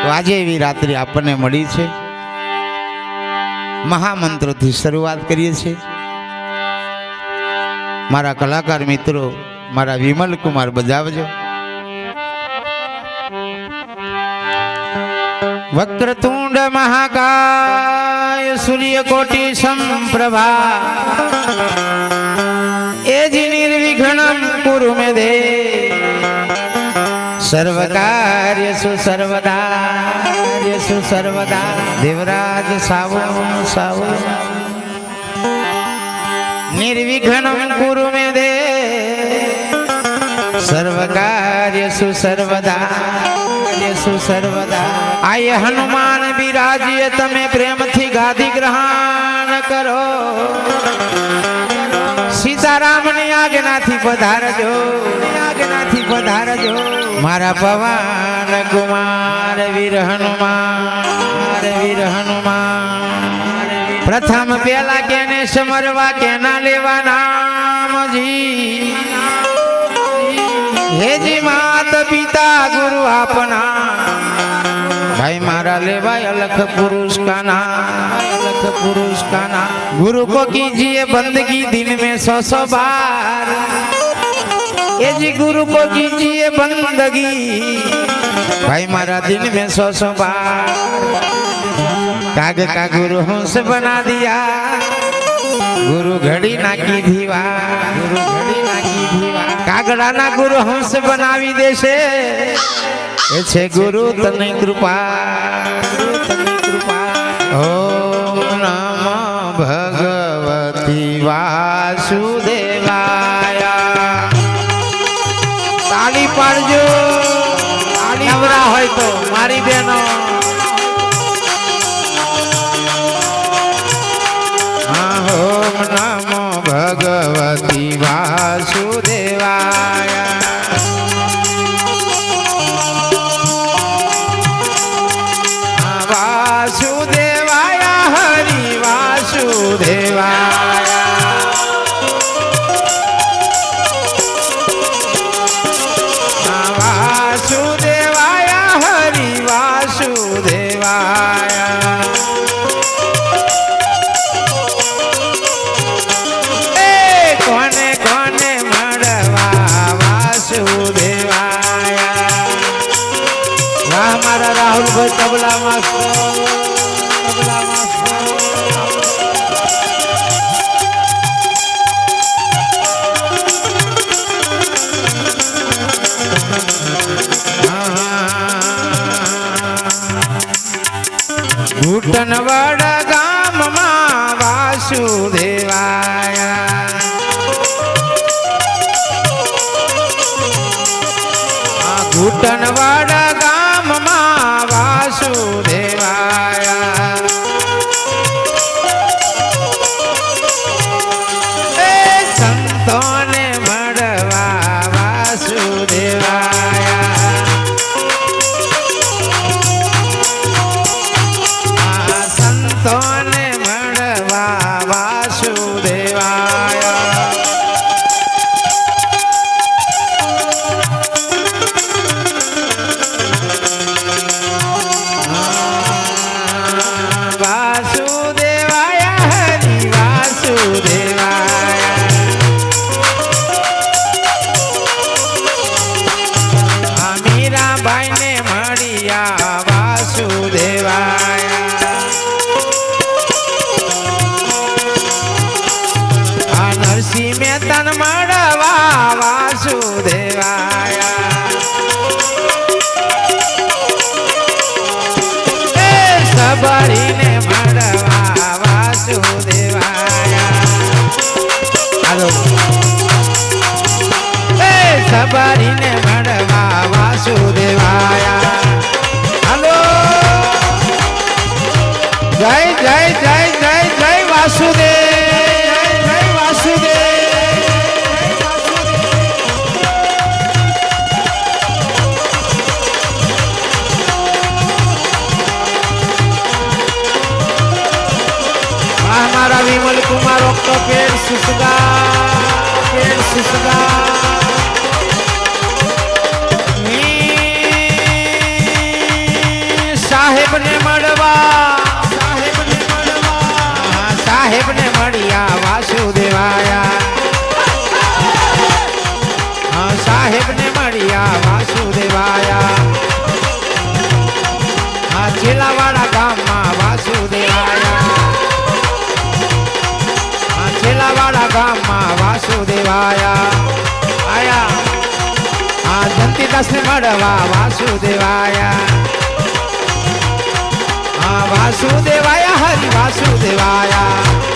તો આજે એવી રાત્રિ આપણને મળી છે। મહામંત્રથી શરૂઆત કરીએ છીએ। મારા કલાકાર મિત્રો મારા વિમલ કુમાર બજાવજો। વક્રતુંડ મહાકાય સૂર્યકોટિ સંપ્રભા એજી નિર્વિઘ્નમ કુરુ મે દેવ સર્વકાર્યસુ સર્વદા દેવરાજ સાવો નિર્વિઘ્નમ કુરુ મે દેવ સર્વકાર્યસુ સર્વદા આય હનુમાન બિરાજીએ તમે પ્રેમથી ગાદી ગ્રહણ કરો। સીતારામની આજ્ઞાથી પધારજો મારા પવન કુમાર વીર હનુમાન। પ્રથમ પેલા કેને સમરવા કેના લેવા નામજી હેજી માત પિતા ગુરુ આપના भाई मारा लेवाय अलख पुरुष का नाम गुरु को कीजिए बंदगी दिन में 100 बार ये जी गुरु को कीजिए बंदगी भाई मारा दिन में 100 बार। काग का गुरु हंस बना दिया गुरु घड़ी ना की धीवा कागड़ा ना गुरु हंस बनावी देशे छे गुरु तने कृपा। ओम नमो भगवती वासुदेवाय। ताली पाड़जो ताली नवरा होय तो मारी बेनो। ओम नमो भगवती वासुदेवाय। वासुदेवाय हरि वासुदेवाय वासुदेवाय हरि वासुदेवाय। कोने कोने मड़वा वासुदेवाय। वाह हमारा राहुल भाई तबला मास्टर घूटनवाड़ गाम मां वासुदेवाय। घूटनवाड़ गाम मां वासुदेवाय। संतों ने मड़वा वासुदेवाय। संतों ने मड़वा वासुदेवाय। वासुदेवाय हरि वासुदेवाय। मीरा बाई ने मड़िया वासुदेवाय। नरसिंह में तन मड़वा वासुदेवाय। सबरी ने मड़वा वासुदेवाय। हेलो सबरी ने मड़वा वासुदेवाय। हेलो जय जय जय जय जय वासुदेव जय वासुदेव। हमारा विमल कुमार तो पेड़ सुसगा સાહેબને મળવા સાહેબને મળ્યા વાસુદેવાયા સાહેબને મળ્યા વાસુદેવાયા છેલાવાળા ગામમાં વાસુદેવાયા છેલાવાળા ગામમાં વાસુદેવાયા આયા જંતીદાસને મળવા વાસુદેવાયા વાસુદેવાયા હરિ વાસુદેવાયા